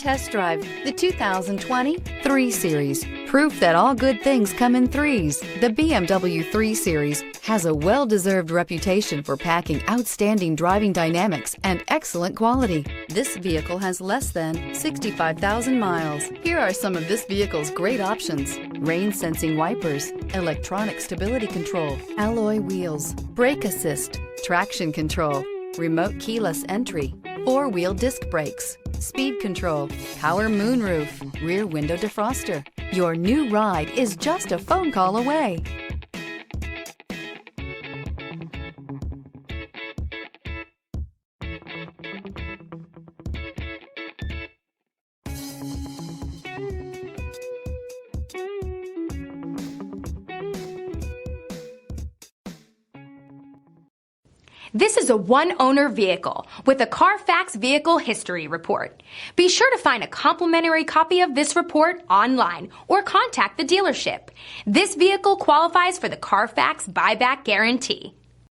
test drive the 2020 3 Series. Proof that all good things come in threes. The BMW 3 Series has a well-deserved reputation for packing outstanding driving dynamics and excellent quality. This vehicle has less than 65,000 miles. Here are some of this vehicle's great options: rain-sensing wipers, electronic stability control, alloy wheels, brake assist, traction control, remote keyless entry, 4-wheel disc brakes, speed control, power moonroof, rear window defroster. Your new ride is just a phone call away. This is a one-owner vehicle with a Carfax Vehicle History Report. Be sure to find a complimentary copy of this report online or contact the dealership. This vehicle qualifies for the Carfax Buyback Guarantee.